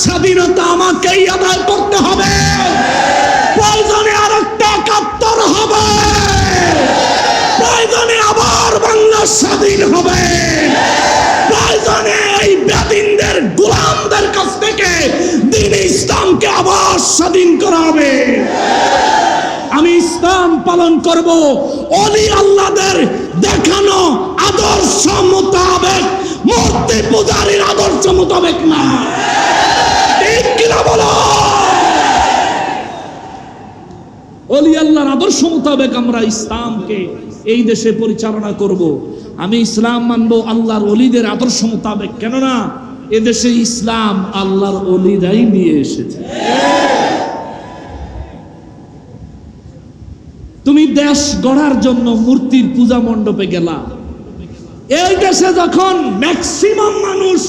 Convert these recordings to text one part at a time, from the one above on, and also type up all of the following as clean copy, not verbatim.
স্বাধীনতা আমাকেই আদায় করতে হবে। প্রয়োজনে আরেকটা ৭১ হবে, প্রয়োজনে আবার বাংলা স্বাধীন হবে, প্রয়োজনে এই বেদিনদের গোলামদের কাছ থেকে দ্বীন ইসলামকে আবার স্বাধীন করা হবে। আমি ইসলাম পালন করব ওলি আল্লাহদের দেখানো আদর্শ মোতাবেক, মূর্তি পূজারীর আদর্শ মোতাবেক না। ঠিক কিনা বলো? ওলি আল্লাহর আদর্শ মোতাবেক আমরা ইসলামকে এই দেশে পরিচালনা করব। আমি ইসলাম মানবো আল্লাহর ওলিদের আদর্শ মোতাবেক, কেননা এদেশে ইসলাম আল্লাহর ওলিরাই নিয়ে এসেছে। তুমি দেশ গড়ার জন্য মূর্তির পূজা মণ্ডপে গেলা। এই দেশে যখন ম্যাক্সিমাম মানুষ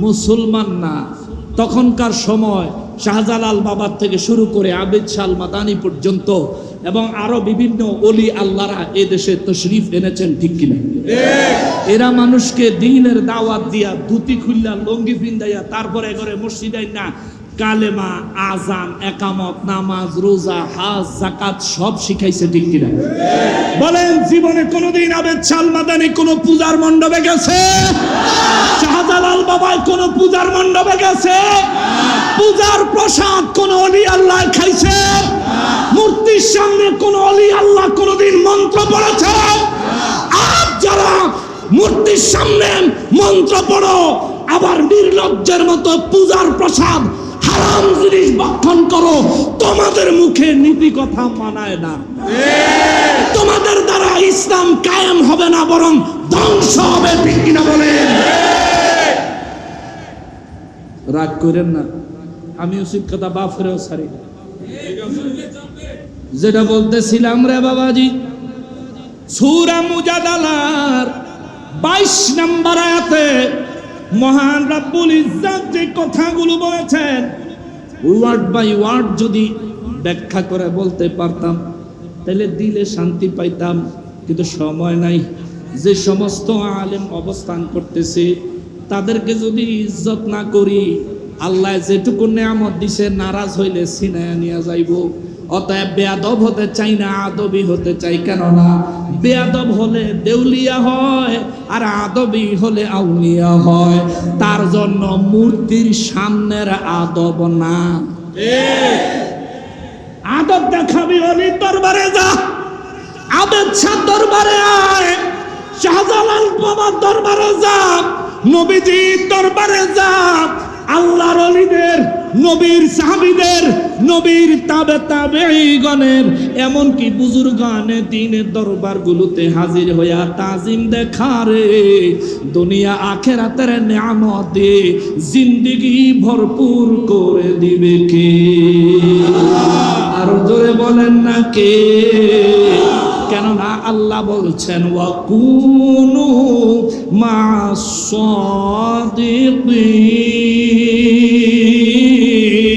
মুসলমান না, তখনকার সময় শাহজালাল বাবার থেকে শুরু করে আবেদ শাহ মাদানী পর্যন্ত এবং আরো বিভিন্ন ওলি আল্লাহরা এ দেশে তশরিফ এনেছেন। ঠিক কিনা? এরা মানুষকে দ্বীনের দাওয়াত দিয়া, ধুতি খুললা, লঙ্গি পিন্দাইয়া, তারপরে করে মসজিদে না কালেমা, আজান, একামত, নামাজ, রোজা, হজ, যাকাত সব শিখাইছে। ঠিক কিনা? বলেন, জীবনে কোনোদিন আবেদ শাহ মাদানী কোন পূজার মণ্ডপে গেছে? শাহজালাল বাবাই কোন পূজার মণ্ডপে গেছে? পূজার প্রসাদ কোন ওলি আল্লাহ খাইছে? মূর্তির সামনে কোন ওলি আল্লাহ কোনদিন মন্ত্র পড়েছে? আজ যারা মূর্তির সামনে মন্ত্র পড়ো, আবার নির্লজ্জের মতো পূজার প্রসাদ হারাম জিনিস ভক্ষণ করো, তোমাদের মুখে নীতি কথা মানায় না। তোমাদের দ্বারা ইসলাম কায়েম হবে না, বরং ধ্বংস হবে। ঠিক কিনা বলেন? রাগ করেন না, আমি উচিত কথা বাফরেও ছাড়ি। যেটা বলতেছিলাম রে বাবাজি, সূরা মুজাদালার 22 নম্বর আয়াতে মহান রব্বুল ইজ্জত যে কথাগুলো বলেছেন, ওয়ার্ড বাই ওয়ার্ড যদি ব্যাখ্যা করে বলতে পারতাম তাহলে দিলে শান্তি পাইতাম, কিন্তু সময় নাই। যে সমস্ত আলেম অবস্থান করতেছে তাদেরকে যদি ইজ্জত না করি, আল্লাহ যেটুকু নেয়ামত দিছে নারাজ হইলে ছিনায়া নিয়ে যাইব। অতএব বেয়াদব হতে চাই না, আদবি হতে চাই। কেননা বেয়াদব হলে দেউলিয়া হয়, আর আদবি হলে আউলিয়া হয়। তার জন্য মূর্তির সামনের আদব না। আদব দেখাবি অলির দরবারে যা, আবেদ শাহ দরবারে আয়, শাহজালাল বাবার দরবারে যা, নবীজির দরবারে যা, আল্লাহর ওলিদের, নবীর সাহাবীদের, নবীর তাবেঈগণের, এমনকি বুজুর্গানে দ্বীনের দরবারগুলোতে হাজির হইয়া তাজিম দেখারে দুনিয়া আখিরাতের নিয়ামত দিয়ে জিন্দেগি ভরপুর করে দিবে কে? আরো জোরে বলেন না কে? কেননা আল্লাহ বলছেন, ওয়াকুনু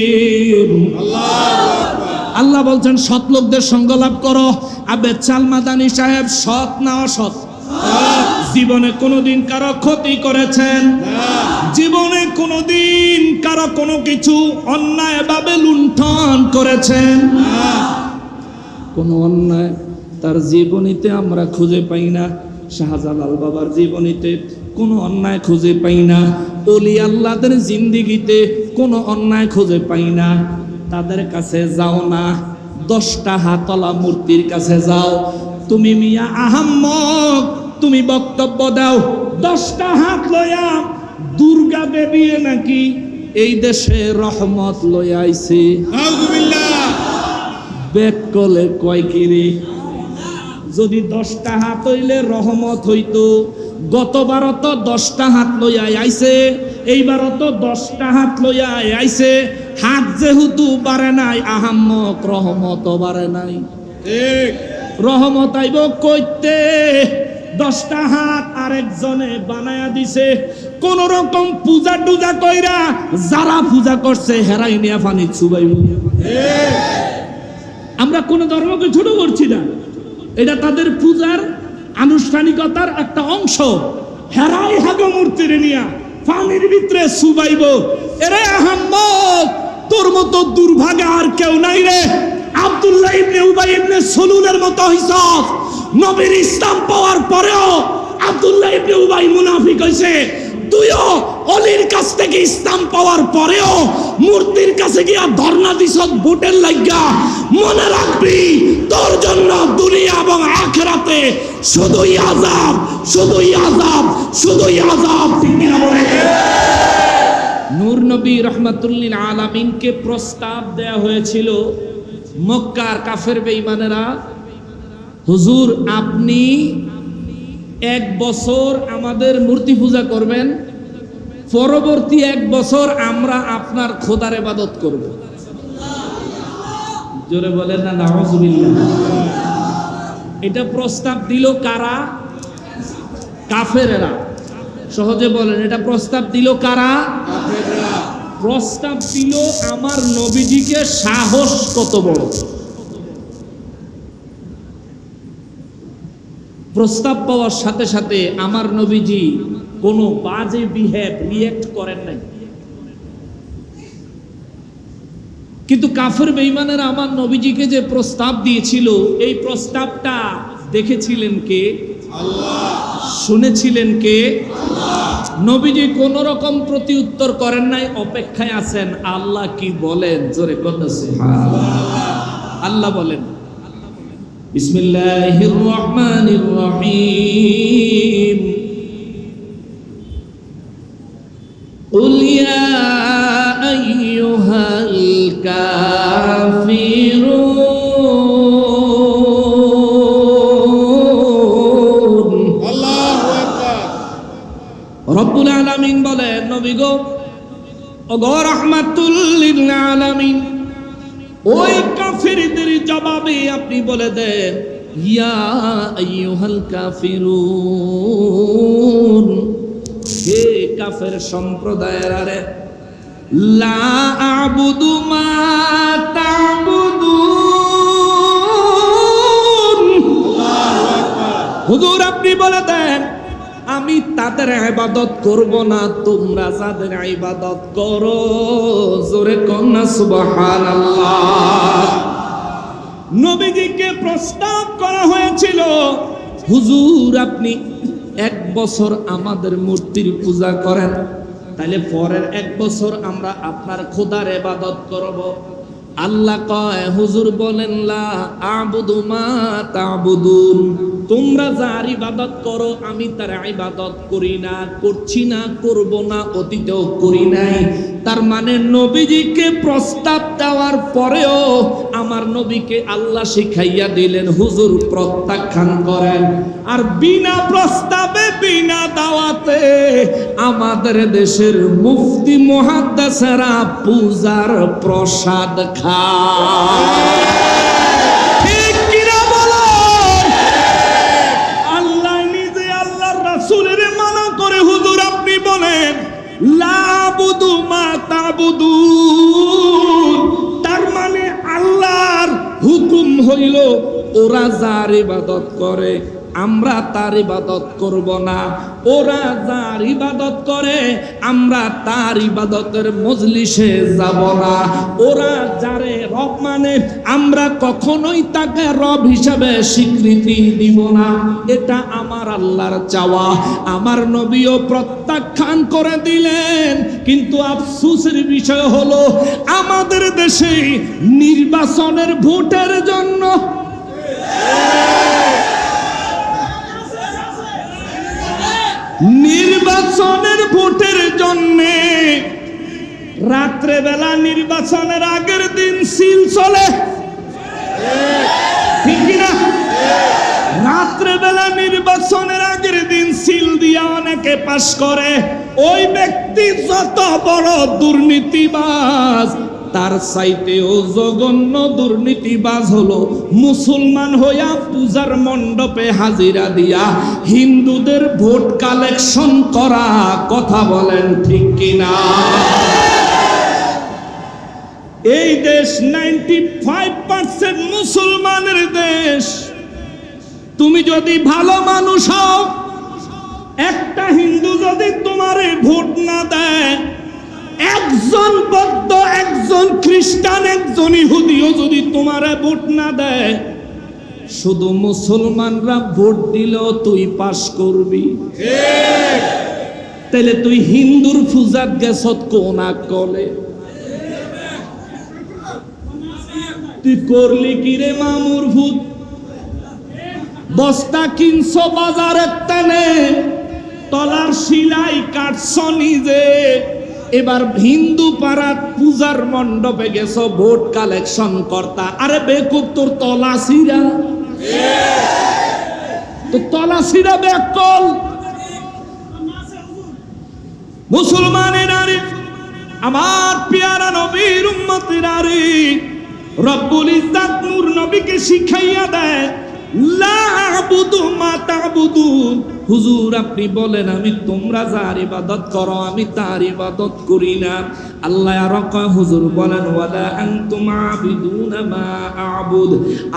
মাস-সাদিকিন। আল্লাহ বলছেন সৎ লোকদের সঙ্গ লাভ করো। আবেদ শাহ মাদানী সাহেব সৎ না অসৎ? জীবনে কোনোদিন কারো ক্ষতি করেছেন? জীবনে কোনোদিন কারো কোনো কিছু অন্যায় ভাবে লুণ্ঠন করেছেন? কোন অন্যায় তার জীবনীতে আমরা খুঁজে পাই না। শাহজালাল বাবার জীবনীতে কোনো অন্যায় খুঁজে পাই না। ওলি আল্লাহদের জিন্দেগিতে কোনো অন্যায় খুঁজে পাই না। তাদের কাছে যাও না, 10টা হাতলা মূর্তির কাছে যাও। তুমি মিয়া আহাম্মক, তুমি বক্তব্য দাও 10টা হাত লইয়া দুর্গা দেবী নাকি এই দেশে রহমত লইয়া আইছে। আউযুবিল্লাহ। বেক কলে কয় কিরে, যদি 10টা হাত হইলে রহমত হইতো। গতবারও তো 10টা হাত লইয়া আইছে, এইবারও তো 10টা হাত লইয়া আইছে। হাত যেহেতু বাড়ে নাই, আহাম্মক রহমত বাড়ে নাই। ঠিক, রহমত আইব কইতে? 10টা হাত আরেকজনে বানায়া দিছে। কোন রকম পূজা টুজা কইরা যারা পূজা করছে হেরাই নিয়া পানি চুবাইব। আমরা কোন ধর্মকে ছোট করছি না, এটা তাদের পূজার আনুষ্ঠানিকতার একটা অংশ। হেরাই হাগো মূর্তির নিয়া পানির ভিতরে চুবাইব। এরে আহাম্মদ, তোর মতো দুর্ভাগা আর কেউ নাই রে। আব্দুল্লাহ ইবনে উবাই ইবনে সুলুলের মতো হইছস। নবীর ইসলাম পাওয়ার পরেও আব্দুল্লাহ ইবনে উবাই মুনাফিক হইছে। তুইও অলির কাছ থেকে ইসলাম পাওয়ার পরেও মূর্তির কাছে গিয়া ধর্ণা দিছস ভোটের লাগা। মনে রাখবি, তোর জন্য দুনিয়া এবং আখিরাতে শুধুই আযাব, শুধুই আযাব, শুধুই আযাব। ঠিক কিনা বলে? নূর নবী রহমাতুল্লিল আলামিনকে প্রস্তাব দেয়া হয়েছিল মক্কার কাফের বেঈমানেরা, হুজুর আপনি 1 বছর আমাদের মূর্তি পূজা করবেন, পরবর্তী 1 বছর আমরা আপনার খোদার ইবাদত করব। জোরে বলেন না নাউযুবিল্লাহ। এটা প্রস্তাব দিল কারা? কাফেরেরা। সহজে বলেন, এটা প্রস্তাব দিল কারা? কাফেররা। প্রস্তাব দিল আমার নবীজিকে। সাহস কত বড়! প্রস্তাব পাওয়ার সাথে সাথে আমার নবীজি কোনো বাজে রিঅ্যাক্ট করেন নাই। কিন্তু কাফের বেঈমানেরা আমার নবীজিকে যে প্রস্তাব দিয়েছিল, এই প্রস্তাবটা দেখেছিলেন কে? আল্লাহ। শুনেছিলেন কে? আল্লাহ। নবীজি কোন রকম প্রতি উত্তর করেন নাই, অপেক্ষায় আছেন আল্লাহ কি বলেন। জোরে কথা সুবহানাল্লাহ। আল্লাহ বলেন, বিসমিল্লাহির রহমানির রহিম, কুল ইয়া আইয়ুহাল কাফিরুন। আল্লাহু আকবার। রব্বুল আলামিন বলেন, নবী গো, ওগো রাহমাতুল লিল আলামিন, ওই কাফিরদের জবাবে আপনি বলে দেন, ইয়া আইয়ুহাল কাফিরুন, হে কাফের সম্প্রদায়েরা, লা আবুদু মা তা'বুদুন। আল্লাহু আকবার। হুজুর আপনি বলে দেন, আমি তাদের ইবাদত করব না, তোমরা যাদের ইবাদত করো। জোরে কন্না সুবহানাল্লাহ। নবীজিকে প্রস্তাব করা হয়েছিল, হুজুর আপনি 1 বছর আমাদের মূর্তির পূজা করেন, তাহলে পরের 1 বছর আমরা আপনার খোদার ইবাদত করব। আল্লাহ কয়, হুজুর বলেন, লা আবুদু মা তা'বুদুন, তোমরা যার ইবাদত করো আমি তার ইবাদত করি না, করছি না, করব না, অতীতেও করি নাই। তার মানে নবীজিকে প্রস্তাব দেওয়ার পরেও আমার নবীকে আল্লাহ শিখাইয়া দিলেন, হুজুর প্রত্যাখ্যান করেন। আর বিনা প্রস্তাবে, বিনা দাওয়াতে আমাদের দেশের মুফতি মুহাদ্দিসেরা পূজার প্রসাদ খায়। ঠিক কিনা বলেন? আল্লাহ নিজে আল্লাহর রাসূলের মানা করে, হুজুর আপনি বলেন, লা আবুদু মা তা'বুদুন। তার মানে আল্লাহর হুকুম হইল, ওরা যার ইবাদত করে আমরা তার ইবাদত করব না, ওরা যার ইবাদত করে আমরা তার ইবাদতের মজলিসে যাব না, ওরা যারে রব মানে আমরা কখনোই তাকে রব হিসাবে স্বীকৃতি দিব না। এটা আমার আল্লাহর চাওয়া। আমার নবীও প্রত্যাখ্যান করে দিলেন। কিন্তু আফসোসের বিষয় হলো, আমাদের দেশে নির্বাচনের ভোটের জন্য ভোটের জন্য রাত্রে বেলা নির্বাচনের আগের দিন সিল চলে। ঠিক কিনা? রাত্রে বেলা নির্বাচনের আগের দিন সিল দিয়া অনেকে পাস করে। ওই ব্যক্তি যত বড় দুর্নীতিবাজ, তার চাইতেও জঘন্য দুর্নীতিবাজ হলো মুসলমান হইয়া পূজার মণ্ডপে হাজিরা দিয়া হিন্দুদের ভোট কালেকশন করা। কথা বলেন ঠিক কিনা? এই দেশ 95% মুসলমানের দেশ। তুমি যদি ভালো মানুষ হও, একটা হিন্দু যদি তোমারে ভোট না দেয়, একজন বৌদ্ধ, একজন খ্রিস্টান, একজন ইহুদিও যদি তোমারে ভোট না দেয়, শুধু মুসলমানরা ভোট দিলেও তুই পাস করবি। তাহলে তুই হিন্দুর পূজাত গেছত কোন আকলে? তুই করলি কি রে মামুর ভূত? বস্তা কিনছ বাজারের টানে, তলার শিলাই কাটছ নিজে, এবার হিন্দু পাড়ার পূজার মণ্ডপে গেছ ভোট কালেকশন করতা। আরে বেকুব, তোর তলাশিরা, তো তলাশিরা বেকল। মুসলমানের নারী, আমার পেয়ারা নবীর উম্মতের নারী, রব্বুল ইজ্জত নূর নবীকে শিখাইয়া দেয়, লা আবুদু মা তা'বুদুন। হুজুর আপনি বলেন আমি তোমরা যার ইবাদত করো আমি তার ইবাদত করি না। আল্লাহ আর কয় হুজুর বলেন ওয়ালা আনতুম আবিদুনা মা আ'বুদ,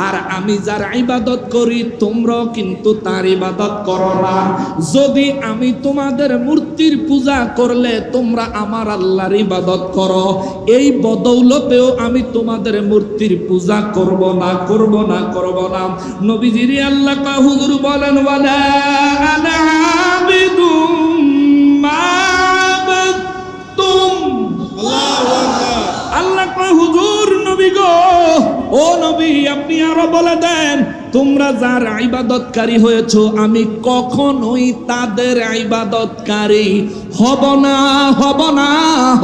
আর আমি যার ইবাদত করি তোমরাও কিন্তু তার ইবাদত করো না। যদি আমি তোমাদের মূর্তির পূজা করলে তোমরা আমার আল্লাহর ইবাদত করো, এই বদৌলতেও আমি তোমাদের মূর্তির পূজা করব না, করব না, করব না। নবীজির আল্লাহ কয় হুজুর বলেন ওয়ালা আনা আবিদুম মা আবাদতুম। আল্লাহ কয় হুজুর নবী গো, ও নবী আপনি আরো বলে দেন তোমরা যার ইবাদতকারী হয়েছো আমি কখনোই তাদের ইবাদতকারী হব না, হব না,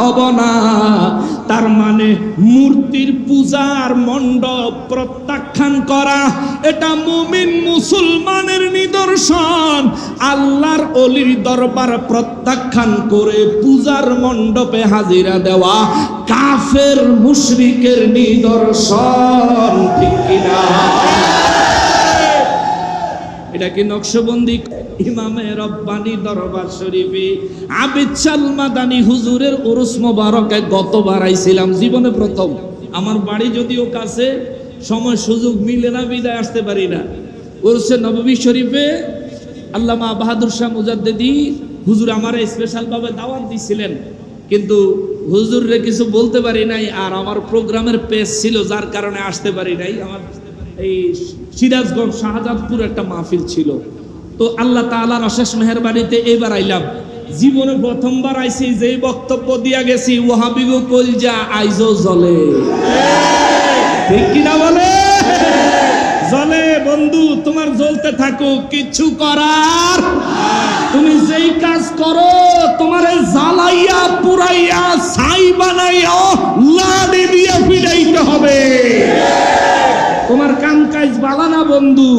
হব না। তার মানে মূর্তির পূজার মণ্ডপ প্রত্যাখ্যান করা এটা মুমিন মুসলমানের নিদর্শন। আল্লাহর ওলির দরবার প্রত্যাখ্যান করে পূজার মণ্ডপে হাজিরা দেওয়া কাফের মুশরিকের নিদর্শন, ঠিক কিনা? এটা কি নকশবন্দি ইমামে রব্বানি দরবার শরীফে আবিদ শাহ মাদানী হুজুরের উরুস মোবারকে গতবার আইছিলাম, জীবনে প্রথম। আমার বাড়ি যদিও কাছে, সময় সুযোগ মিলে না বিদায় আসতে পারি না। উরুসে নববী শরীফে আল্লামা বাহাদুর শাহ মুজাদ্দিদি হুজুর আমারে স্পেশাল ভাবে দাওয়াত দিছিলেন, কিন্তু হুজুররে কিছু বলতে পারি নাই, আর আমার প্রোগ্রামের পেজ ছিল যার কারণে আসতে পারি নাই। আমার এই সিরাজগঞ্জ শাহজাদপুর একটা মাহফিল ছিল, তো আল্লাহ তাআলার অশেষ মেহেরবানিতে এবার আইলাম। জীবনে প্রথমবার আইছি, যে বক্তব্য দিয়া গেছি ওয়াহাবিগো কলজা আইজো জ্বলে, ঠিক কিনা বলে? জ্বলে বন্ধু, তোমার জ্বলতে থাকো, কিছু করার। তুমি যেই কাজ করো তোমারে জ্বালাইয়া পুরাইয়া ছাই বানাইয়া লাঠি দিয়ে পিটাইতে হবে। তোমার কাম কাজ বালা না বন্ধু।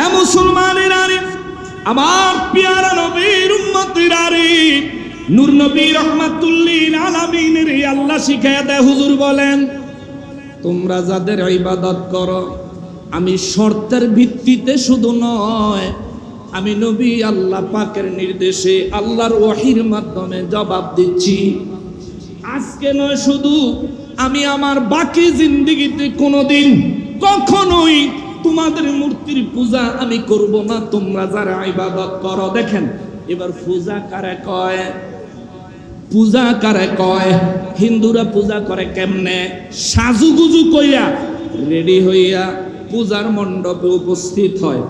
এ মুসলমানের নারী, আমার পেয়ারা নবীর উম্মতের নারী, নূর নবী রহমাতুল্লিল আলামিনের আল্লাহ শিখায়া দেয়। হুজুর বলেন তোমরা যাদের ইবাদত করো আমি শর্তের ভিত্তিতে শুধু নয়, আমি নবী আল্লাহ পাকের নির্দেশে আল্লাহর ওহীর মাধ্যমে জবাব দিচ্ছি। আজকে নয় শুধু, আমি আমার বাকি জিন্দেগিতে কোনোদিন কখনোই তোমাদের মূর্তির পূজা আমি করব না, তোমরা যারা ইবাদত করো। দেখেন এবার পূজা কারে কয়? পূজা কারে কয়? হিন্দুরা পূজা করে কেমনে? সাজুগুজু কইয়া রেডি হইয়া পূজার মণ্ডপে উপস্থিত হয়,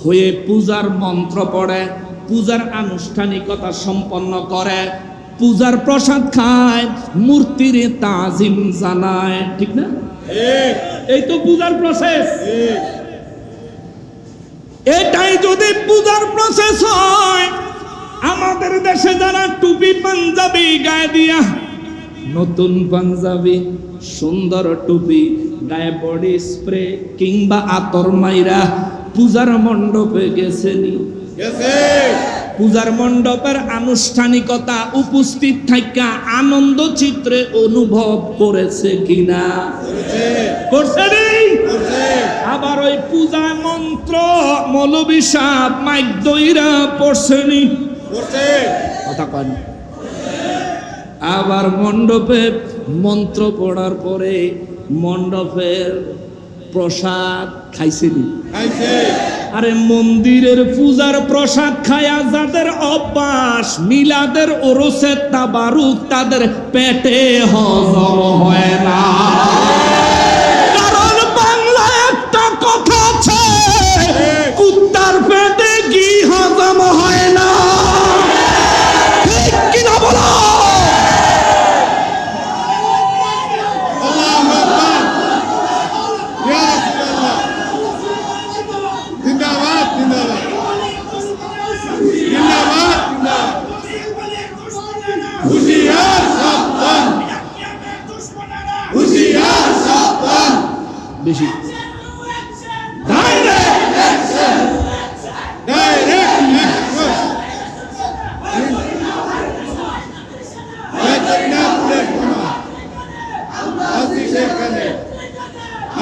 হয়ে পূজার মন্ত্র পড়ে, পূজার আনুষ্ঠানিকতা সম্পন্ন করে, পূজার প্রসাদ খায়, মূর্তির তাজিম জানায়, ঠিক না? এই তো পূজার প্রসেস। এটাই যদি পূজার প্রসেস হয়, আমাদের দেশে যারা টুপি পাঞ্জাবি গায়ে দিয়া, নতুন পাঞ্জাবি, সুন্দর টুপি, গায়ে বডি স্প্রে কিংবা আতর মাইরা পূজার মণ্ডপে গেছেনি? পূজার মণ্ডপের আনুষ্ঠানিকতা উপস্থিত থাকা আনন্দ চিত্রে অনুভব করেছে কিনা? করছে। আবার ওই পূজা মন্ত্র মৌলবী সাহেব মাইক দইরা পড়ছেনি? কথা কয় না। আবার মণ্ডপে মন্ত্র পড়ার পরে মণ্ডপের প্রসাদ খাইছেনি? আরে মন্দিরের পূজার প্রসাদ খায়া যাদের অভ্যাস, মিলাদের ওরসে তাবারুক তাদের পেটে হজম হয় না। কারণ বাংলায় একটা কথা আছে, কুত্তার পেটে ঘি হজম হয় না। ঠিক কিনা বলো? বেশি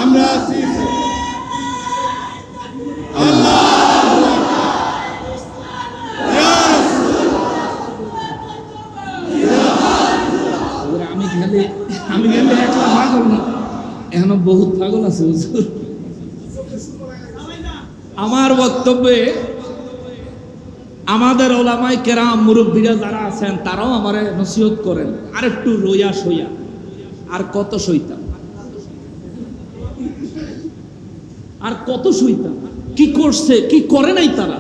আমরা আছি। আমি গেলে একলা পাগল না, এখনো বহুত পাগল আছে হুজুর। আমার বক্তব্যে আমাদের ওলামায়ে কেরাম মুরব্বীরা যারা আছেন তারাও আমারে নসিহত করেন, আর একটু রইয়া সইয়া, আর কত সইতাম, আর কত সইতাম। কি করছে কি করে নাই তারা?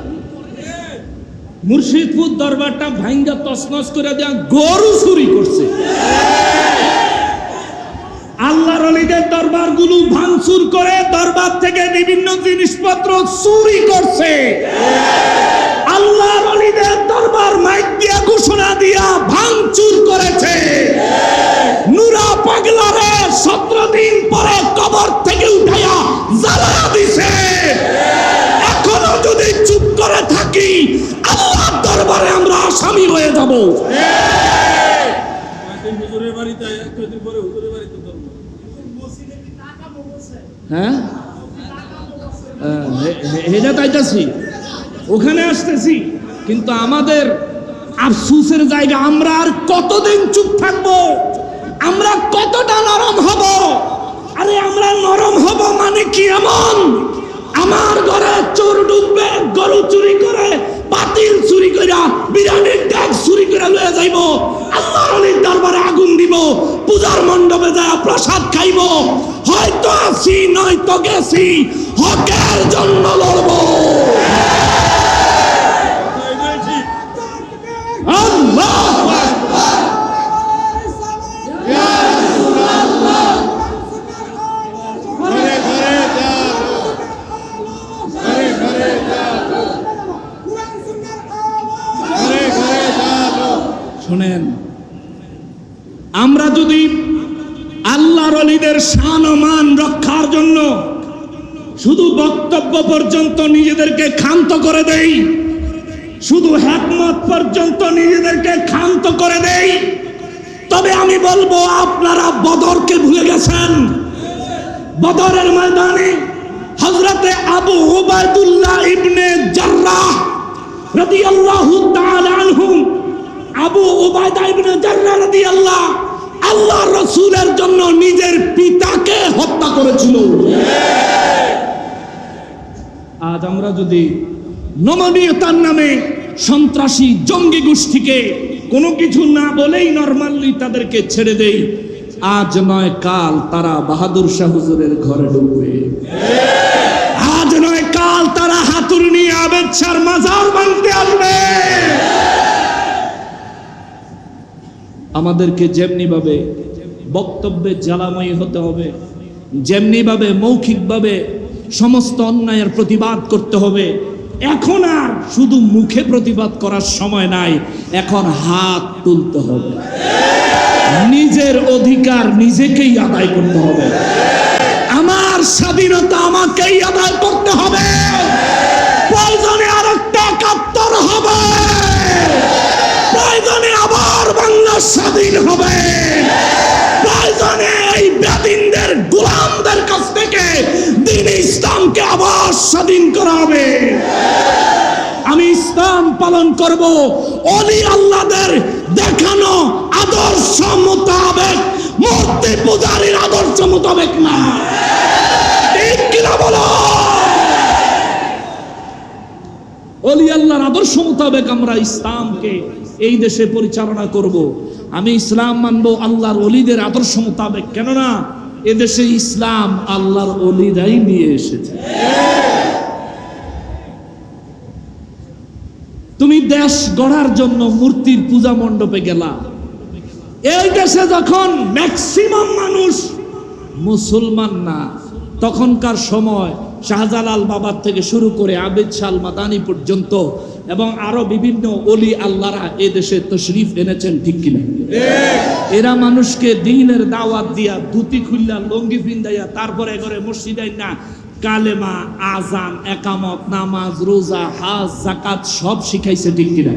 মুর্শিদপুর দরবারটা ভাঙ্গা তছনছ করে দেয়া গরু চুরি করছে। আল্লাহর ওলিদের দরবারগুলো ভাঙচুর করে দরবার থেকে বিভিন্ন জিনিসপত্র চুরি করছে। আল্লাহর ওলিদের দরবার মাইক দিয়া ঘোষণা দিয়া ভাঙচুর করেছে। নুরা পাগলারে 17 দিন পরে কবর থেকে উঠাইয়া জ্বালা দিছে। এখনো যদি চুপ করে থাকি আল্লাহর দরবারে আমরা আসামি হয়ে যাব। হ্যাঁ, হেজা তাইতাছি, ওখানে আসতেছি, কিন্তু আমাদের আফসোসের জায়গা, আমরা আর কতদিন চুপ থাকবো? আমরা কতটা নরম হব? আরে আমরা নরম হব মানে কি এমন? আমার ঘরে চোর ঢুকবে, গরু চুরি করে, বাতিল চুরি করে, বিরিয়ানির ডাক চুরি করে লয়ে যাইব, আল্লাহর ওলির দরবারে আগুন দিব, পূজার মণ্ডপে যায় প্রসাদ খাইব। হয়তো আছি নয়তো গেছি, হকের জন্য লড়ব। আল্লাহু আকবার। শোনেন, আমরা যদি আল্লাহর ওলিদের শান ও মান রক্ষার জন্য শুধু বক্তব্য পর্যন্ত নিজেদেরকে ক্ষান্ত করে দেই, শুধু হিকমত পর্যন্ত নিজেদেরকে ক্ষান্ত করে দেই, তবে আমি বলবো আপনারা বদরকে ভুলে গেছেন। বদরের ময়দানে হযরতে আবু উবাইদুল্লাহ ইবনে জাররাহ রাদিয়াল্লাহু তাআলা আনহু, আবু উবাইদা ইবনে জাররাহ রাদিয়াল্লাহু আল্লাহর রাসূলের জন্য নিজের পিতাকে হত্যা করেছিল। আজ আমরা যদি নমনীয়তার নামে সন্ত্রাসী জঙ্গি গোষ্ঠীকে কোনো কিছু না বলেই নরমালি তাদেরকে ছেড়ে দেই, আজ নয় কাল তারা বাহাদুর শাহ হুজুরের ঘরে ঢুকবে। আজ নয় কাল তারা হাতুড়ি নিয়ে আবেদ শাহর মাজার ভাঙতে আসবে। আমাদেরকে যেমনি ভাবে বক্তব্যে জ্বালাময়ী হতে হবে, যেমনি ভাবে মৌখিকভাবে সমস্ত অন্যায়ের প্রতিবাদ করতে হবে, এখন আর শুধু মুখে প্রতিবাদ করার সময় নাই, এখন হাত তুলতে হবে। নিজের অধিকার নিজেকেই আদায় করতে হবে। আমার স্বাধীনতা আমাকেই আদায় করতে হবে। প্রয়োজনে আরেকটা ৭১ হবে, প্রয়োজনে আবার বাংলা স্বাধীন হবে, প্রয়োজনে এই বেদিনদের গোলামদের কাছ থেকে দ্বীন ইসলামকে আবার স্বাধীন করা হবে। আমি ইসলাম পালন করব ওলি আল্লাহদের দেখানো আদর্শ মোতাবেক, মূর্তি পূজারীর আদর্শ মোতাবেক না। ওলি আল্লাহর আদর্শ মোতাবেক আমরা ইসলামকে এই দেশে পরিচালনা করব। আমি ইসলাম মানবো আল্লাহর ওলিদের আদর্শ মোতাবেক, কেননা এদেশে ইসলাম আল্লাহর ওলিরাই নিয়ে এসেছে। তুমি দেশ গড়ার জন্য মূর্তির পূজা মণ্ডপে গেলা। এই দেশে যখন ম্যাক্সিমাম মানুষ মুসলমান না, তখনকার সময় শাহজালাল বাবার থেকে শুরু করে আবেদ শাহ মাদানী পর্যন্ত এবং আরো বিভিন্ন ওলি আল্লাহরা এ দেশে তশরিফ এনেছেন, ঠিক কিনা? এরা মানুষকে দ্বীনের দাওয়াত দিয়া, ধুতি খুললা, লঙ্গি পিন্দাইয়া, তারপরে করে মসজিদে না কালেমা, আজান, একামত, নামাজ, রোজা, হজ, যাকাত সব শিখাইছে, ঠিক কিনা?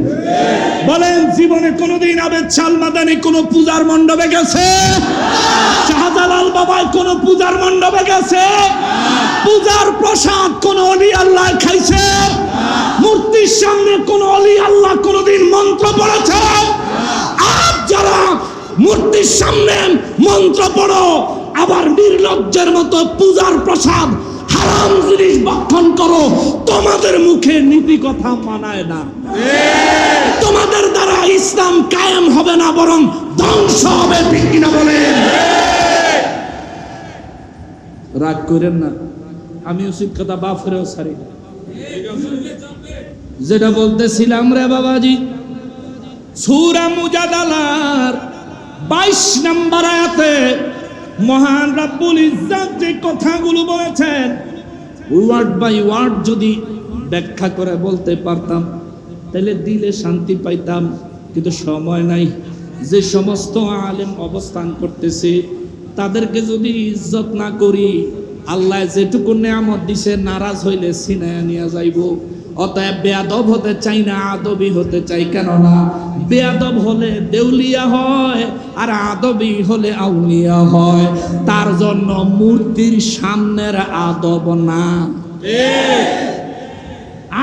বলেন, জীবনে কোনোদিন আবেদ শাহ মাদানী কোন পূজার মণ্ডপে গেছে? শাহজালাল বাবা কোন পূজার মণ্ডপে গেছে? পূজার প্রসাদ কোন ওলি আল্লাহ খাইছে? মূর্তির সামনে কোন ওলি আল্লাহ কোনদিন মন্ত্র পড়েছে? আজ যারা মূর্তির সামনে মন্ত্র পড়ো, আবার নির্লজ্জের মতো পূজার প্রসাদ হারাম জিনিস ভক্ষণ করো, তোমাদের মুখে নীতি কথা মানায় না। তোমাদের দ্বারা ইসলাম কায়েম হবে না, বরং ধ্বংস হবে, ঠিক কিনা বলেন? রাগ করেন না, আমি উচিত কথা বাফরেও ছাড়ি। যেটা বলতেছিলাম রে বাবাজি, সূরা মুজাদালার 22 নম্বর আয়াতে মহান রব্বুল ইজ্জত যে কথাগুলো বলেছেন, ওয়ার্ড বাই ওয়ার্ড যদি ব্যাখ্যা করে বলতে পারতাম তাহলে দিলে শান্তি পাইতাম, কিন্তু সময় নাই। যে সমস্ত আলেম অবস্থান করতেছে তাদেরকে যদি ইজ্জত না করি, আল্লাহ যেটুকু নেয়ামত দিছে নারাজ হইলে ছিনায়া নিয়ে যাইব। অতএব বেয়াদব হতে চাই না, আদবি হতে চাই। কেননা বেয়াদব হলে দেউলিয়া হয়, আর আদবি হলে আউলিয়া হয়। তার জন্য মূর্তির সামনের আদব না।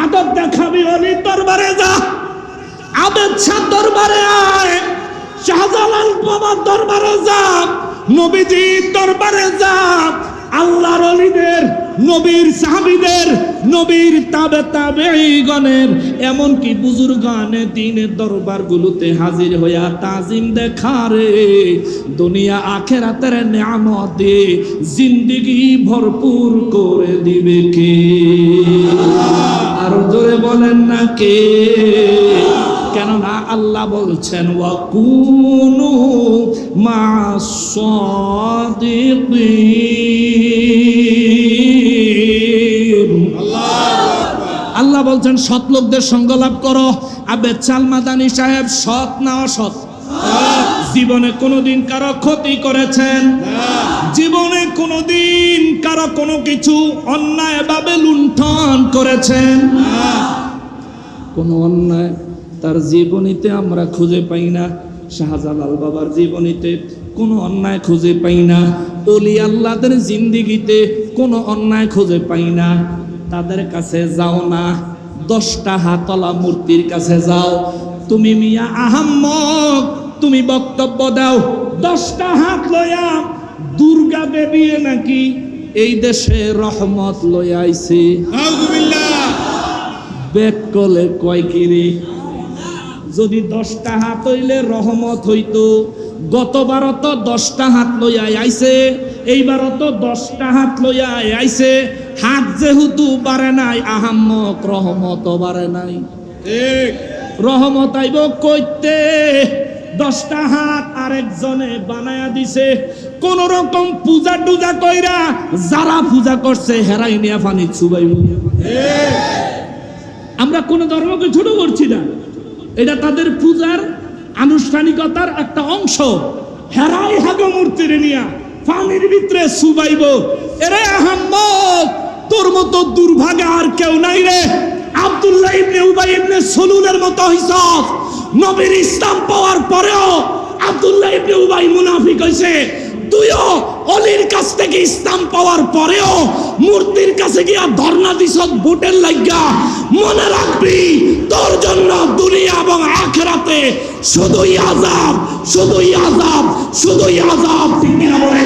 আদব দেখাবি অলির দরবারে যা, আবেদ শাহ দরবারে আয়, শাহজালাল বাবার দরবারে যা, নবীজির দরবারে যা, আল্লাহর ওলিদের, নবীর সাহাবীদের, নবীর তাবেঈগণের, এমনকি বুজুর্গানে দ্বীনের দরবারগুলোতে হাজির হইয়া তাজিম দেখারে দুনিয়া আখিরাতের নিয়ামত দিয়ে জিন্দেগি ভরপুর করে দিবে কে? আরো জোরে বলেন না কে? কেননা আল্লাহ বলছেন, ওয়াকুনু মা'আস সাদিকিন। আল্লাহ বলছেন সৎ লোকদের সঙ্গ লাভ করো। আবেদ শাহ মাদানী সাহেব সৎ না অসৎ? জীবনে কোনোদিন কারো ক্ষতি করেছেন? জীবনে কোনোদিন কারো কোনো কিছু অন্যায় ভাবে লুণ্ঠন করেছেন? কোন অন্যায় তার জীবনীতে আমরা খুঁজে পাই না। শাহজালাল বাবার জীবনীতে কোনো অন্যায় খুঁজে পাই না। ওলি আল্লাহদের জিন্দেগিতে কোনো অন্যায় খুঁজে পাই না। তাদের কাছে যাও না, 10টা হাতলা মূর্তির কাছে যাও। তুমি মিয়া আহাম্মক, তুমি বক্তব্য দাও 10টা হাত লইয়া দুর্গা দেবী নাকি এই দেশে রহমত লইয়া আইছে। আউযুবিল্লাহ। বেক কলে কয় কিরে, যদি 10টা হাত হইলে রহমত হইতো। গতবারও তো 10টা হাত লইয়া আইছে, এইবারও তো 10টা হাত লইয়া আইছে। হাত যেহেতু বাড়ে নাই, আহাম্মক রহমত বাড়ে নাই। ঠিক, রহমত আইব কইতে? 10টা হাত আরেকজনে বানায়া দিছে। কোন রকম পূজা টুজা কইরা যারা পূজা করছে হেরাই নিয়া পানি চুবাইব। আমরা কোন ধর্মকে ছোট করছি না, এটা তাদের পূজার আনুষ্ঠানিকতার একটা অংশ। হেরাই হাগো মূর্তির নিয়া পানির ভিতরে চুবাইব। এরে আহাম্মক, তোর মতো দুর্ভাগা আর কেউ নাই রে। আব্দুল্লাহ ইবনে উবাই ইবনে সুলুলের মতো হইছস। নবীর ইসলাম পাওয়ার পরেও আব্দুল্লাহ ইবনে উবাই মুনাফিক হইছে। তুইও অলির কাছ থেকে ইসলাম পাওয়ার পরেও মূর্তির কাছে গিয়া ধর্ণা দিছস ভোটের লাগা। মনে রাখবি, তোর জন্য দুনিয়া এবং আখিরাতে শুধুই আযাব, শুধুই আযাব, শুধুই আযাব। ঠিক কিনা বলে?